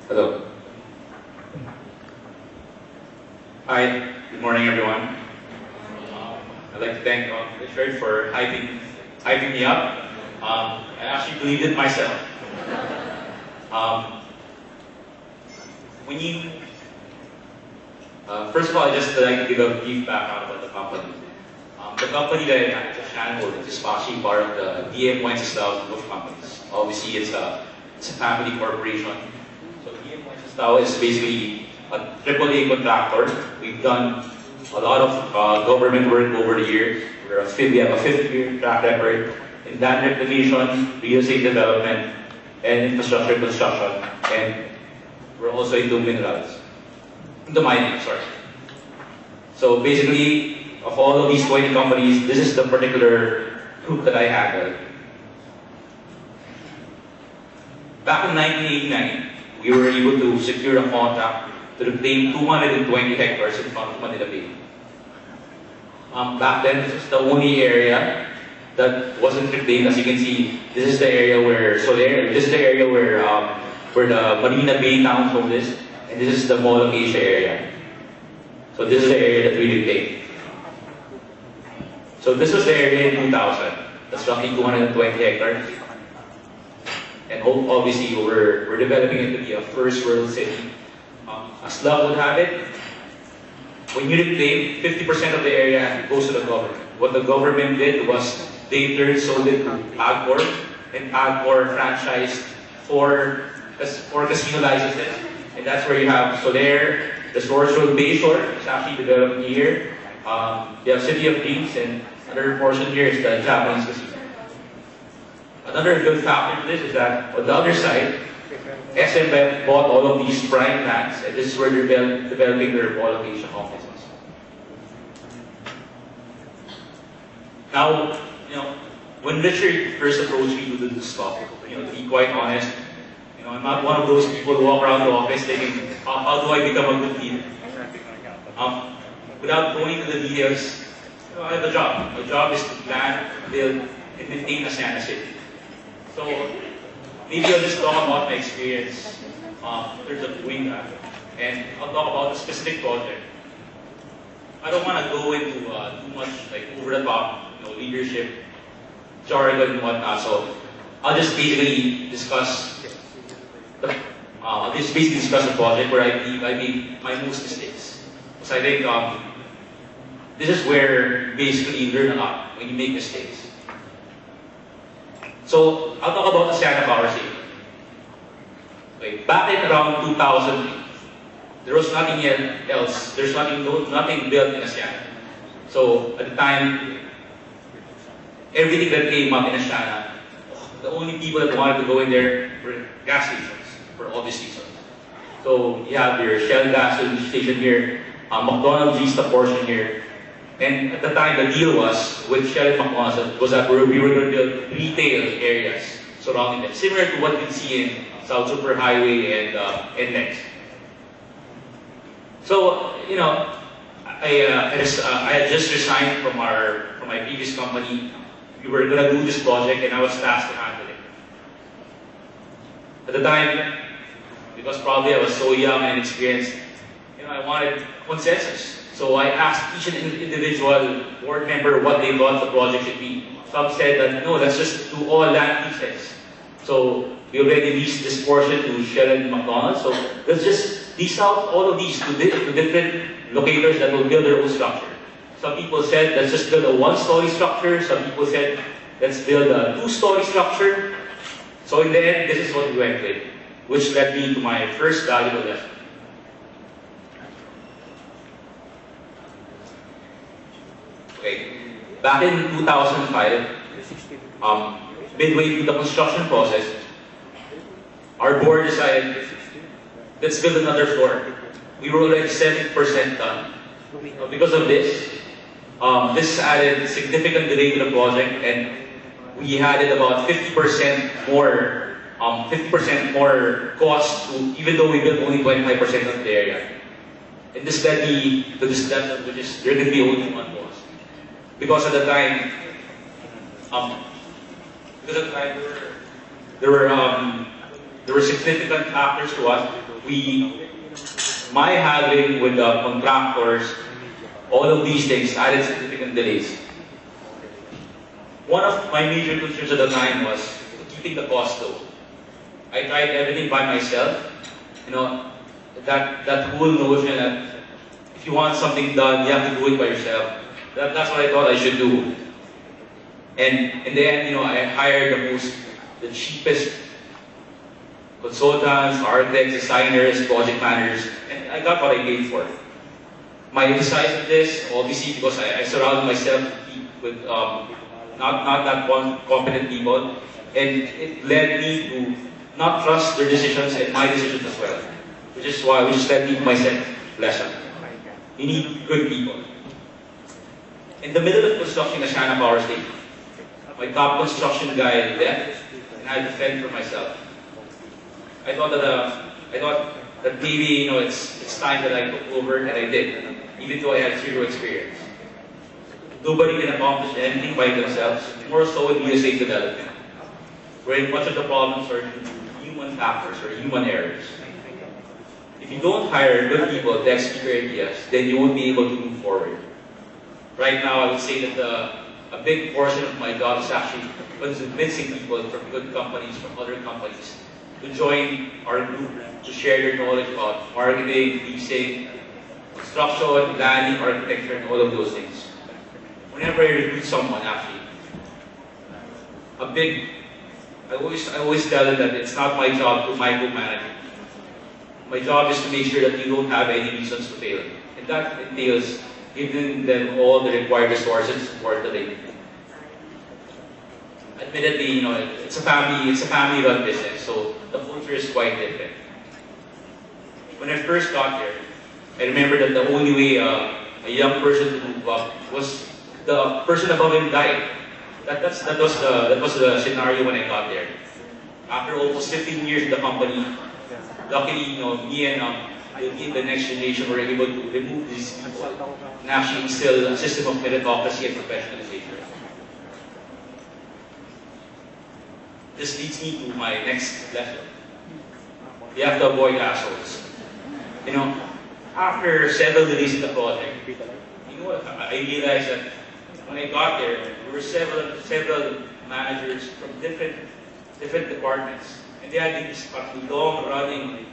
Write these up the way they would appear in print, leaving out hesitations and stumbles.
Hello. Hi. Good morning, everyone. I'd like to thank Richard for hyping me up. I actually believed it myself. Um, when you First of all, I just like to give a brief background about the company. The company that I manage, Aseana is actually part of the DM Wenceslao group of companies. Obviously, it's a family corporation. So DM Wenceslao is basically a AAA contractor. We've done a lot of government work over the years. We have a 50-year track record in land reclamation, real estate development, and infrastructure construction. And we're also into minerals. Into mining, sorry. So basically, of all of these 20 companies, this is the particular group that I handle. Back in 1989, we were able to secure a contract to reclaim 220 hectares in front of Manila Bay. Back then, this is the only area that wasn't reclaimed. As you can see, this is the area where this is the area where the Marina Bay township is, and this is the Mall of Asia area. So this is the area that we reclaimed. So this was the area in 2000. That's roughly 220 hectares. And obviously, we're developing it to be a first world city. As luck would have it, when you reclaim, 50% of the area goes to the government. What the government did was they sold it to Agcor, and Agcor franchised four casino licenses. And that's where you have Soler, the Source Road Bayshore, it's actually developed here. You have City of Dreams, and another portion here is the Japanese casino. Another good factor to this is that on the other side, SM bought all of these prime lands, and this is where they're developing their Mall of Asia offices. Now, when Richard first approached me to do this stuff, to be quite honest, I'm not one of those people who walk around the office thinking, how do I become a good leader? Without going into the details, I have a job. My job is to plan, build, and maintain Aseana City. So maybe I'll just talk about my experience in terms of doing that, and I'll talk about a specific project. I don't want to go into too much over the top, leadership jargon and whatnot. So I'll just basically discuss the project where I believe I made my most mistakes. Because I think this is where you basically learn a lot when you make mistakes. So I'll talk about Aseana Power Station. Okay, back in around 2000, there was nothing else. There's nothing built in Aseana. So at the time, everything that came up in Aseana, the only people that wanted to go in there were gas stations, for obvious reasons. So you have your Shell gas station here, McDonald's leased a portion here. And at the time, the deal was with Shell and McDonald's was that we were going to build retail areas surrounding them, similar to what we see in South Superhighway and next. So I had just resigned from my previous company. We were going to do this project, and I was tasked to handle it. At the time, because probably I was so young and inexperienced, I wanted consensus. So I asked each individual board member what they thought the project should be. Some said that, no, let's just do all land leases. So we already leased this portion to Shell and McDonald's. So let's just lease out all of these to different locators that will build their own structure. Some people said, let's just build a one-story structure. Some people said, let's build a two-story structure. So in the end, this is what we went with, which led me to my first valuable lesson. Okay, back in 2005, midway through the construction process, our board decided, let's build another floor. We were already 70% done. Because of this, this added significant delay to the project, and we added about 50% more cost, even though we built only 25% of the area. And this led me to this level, which is there can be only one cost. Because at the time, there were significant factors to us. my having with the contractors, all of these things added significant delays. One of my major concerns at the time was keeping the cost low. I tried everything by myself. You know, that whole notion that if you want something done, you have to do it by yourself. That's what I thought I should do. And in the end, you know, I hired the cheapest consultants, architects, designers, project managers, and I got what I paid for. My decisiveness, obviously, because I surrounded myself with not that competent people, and it led me to not trust their decisions and my decisions as well, which led me to my second lesson. You need good people. In the middle of constructing Aseana Power Station, my top construction guy left, and I had to fend for myself. I thought that maybe, you know, it's time that I took over, and I did, even though I had zero experience. Nobody can accomplish anything by themselves, more so in real estate development, where much of the problems are due to human factors or human errors. If you don't hire good people to execute your ideas, then you won't be able to move forward. Right now, I would say that a big portion of my job is actually convincing people from good companies, from other companies, to join our group, to share their knowledge about marketing, leasing, construction, planning, architecture, and all of those things. Whenever I recruit someone, actually, I always tell them that it's not my job to micromanage. My job is to make sure that you don't have any reasons to fail. And that entails giving them all the required resources and support that they need. Admittedly, you know, it's a family-run business, so the culture is quite different. When I first got there, I remember that the only way a young person to move up was the person above him died. That was the scenario when I got there. After almost 15 years in the company, luckily, you know, me and the next generation were able to remove these people and actually instill a system of meritocracy and professionalization. This leads me to my next lesson. You have to avoid assholes. You know, after several delays in the project, you know what, I realized that when I got there, there were several managers from different departments, and they had these long-running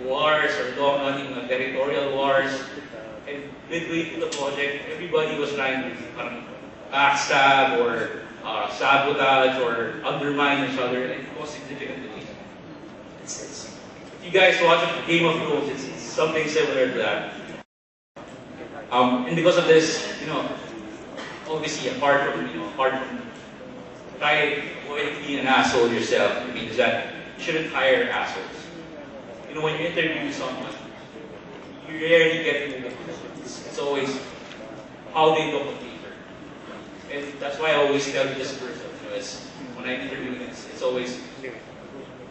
wars or long-running territorial wars. And midway through the project, everybody was trying to backstab or sabotage or undermine each other, and it caused significant delays. If you guys watch Game of Thrones, it's something similar to that. And because of this, you know, obviously apart from try avoiding being an asshole yourself, I mean, is that you shouldn't hire assholes. You know, when you interview someone, you rarely get to know them. It's always how they look on paper. And that's why I always tell this person, you know, when I'm interviewing, it's always,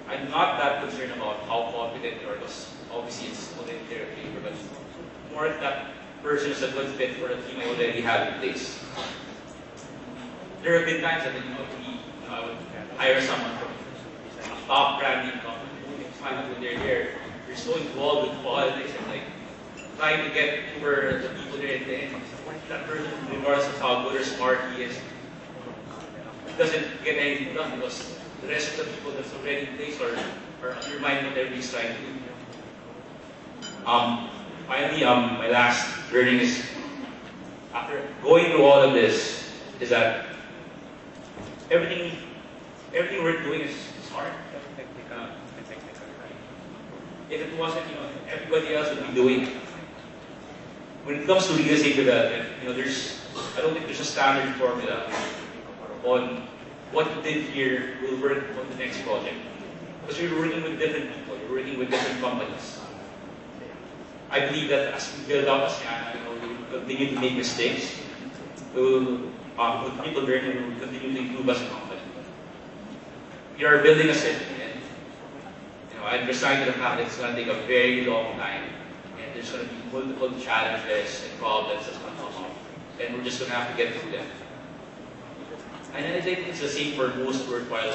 I'm not that concerned about how confident you are, because obviously it's only their paper, but more if that person is a good fit for the team I already have in place. There have been times that I would hire someone from a top branding company, find out when they're so involved with politics and like trying to get over the people there at the end. That person, regardless of how good or smart he is, doesn't get anything done because the rest of the people that's already in place are undermining whatever he's trying to do. Finally, my last learning is, after going through all of this, is that everything we're doing is hard. If it wasn't, you know, everybody else would be doing it. When it comes to real estate development, you know, I don't think there's a standard formula on what you did here will work on the next project. Because you're working with different people, you're working with different companies. I believe that as we build up Aseana, you know, we will continue to make mistakes. We will continue to learn and we will continue to improve as a company. We are building a city, and you know, I'm resigned to the fact that it's going to take a very long time, and there's going to be multiple challenges and problems that's going to come up, and we're just going to have to get through them. And I think it's the same for most worthwhile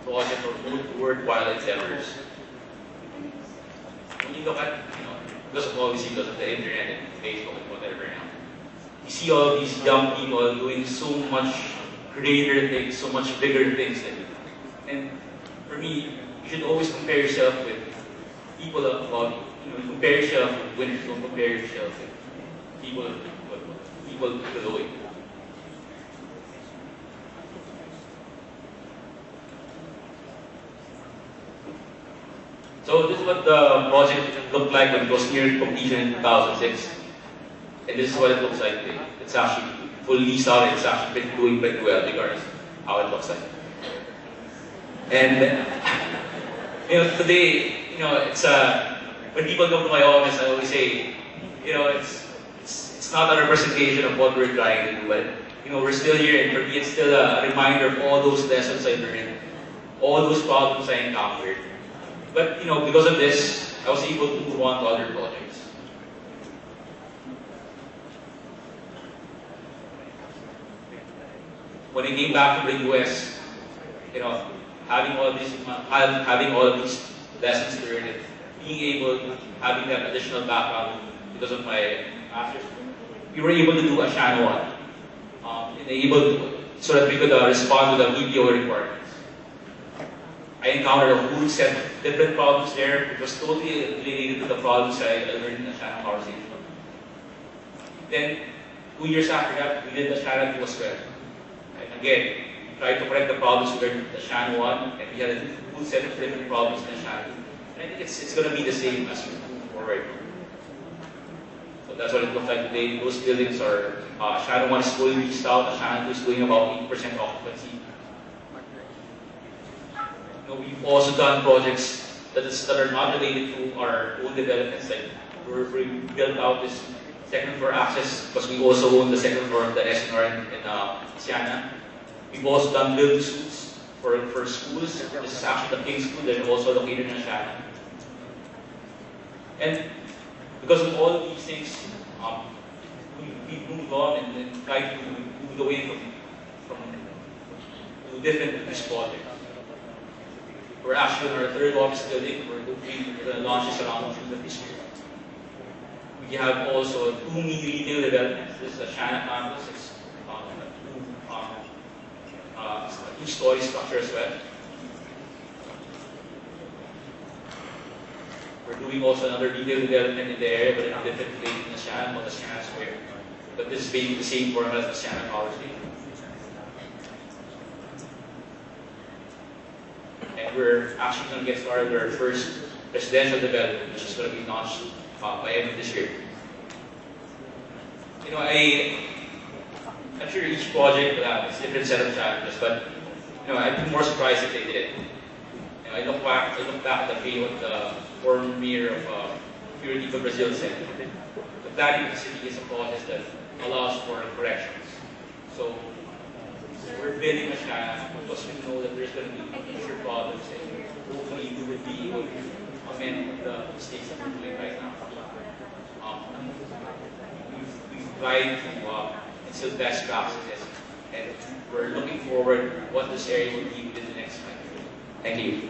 projects or most worthwhile endeavors. you look at, because of obviously because of the internet and Facebook and whatever now, you see all these young people doing so much greater things, so much bigger things than you. And for me, you should always compare yourself with people above you. Compare yourself with winners. Don't compare yourself with people below you. So this is what the project looked like when it was near completion in 2006. And this is what it looks like today. It's actually fully leased out. It's actually been doing pretty well regardless of how it looks like. And today, it's when people come to my office, I always say, it's not a representation of what we're trying to do, but we're still here, and for me, it's still a reminder of all those lessons I learned, all those problems I encountered. But because of this, I was able to move on to other projects. When I came back to the US, having all of these lessons learned, and being able to having that additional background because of my master's, we were able to do Aseana 1, so that we could respond to the BPO requirements. I encountered a whole set of different problems there. It was totally related to the problems I learned in Aseana Power Station. Then, 2 years after that, we did Aseana 2 as well. And again, we tried to correct the problems we learned in Aseana 1, and we had a whole set of different problems in Aseana 2. And I think it's going to be the same as we move forward. So that's what it looks like today. Those buildings are, Aseana 1 is fully leased out, Aseana 2 is doing about 8% occupancy. We've also done projects that are not related to our own developments. Like we built out this second floor access because we also own the second floor of the SNR in Aseana. We've also done build-to-suits for schools. This is actually the King School that is also located in Aseana. And because of all these things, we moved on and tried to move away from different business projects. We're actually in our third office building. We're going to launch this around June this year. We have also 2 mini retail developments. This is a Aseana campus. It's a 2-story structure as well. We're doing also another retail development in the area, but in a different place in Aseana, called Aseana Square. But this is basically the same format as Aseana Power Station. And we're actually going to get started with our first residential development, which is going to be launched by end of this year. I'm sure each project will have its different set of challenges, but I'd be more surprised if they did. I look back at the famous former mayor of Purity for Brazil said, the planning of the city is a process that allows for corrections. So we're building Aseana because we know that there's going to be future problems, and hopefully we will be able to amend the mistakes that we're doing right now. We've tried to instill best practices, and we're looking forward to what this area will be within the next 5 years. Thank you.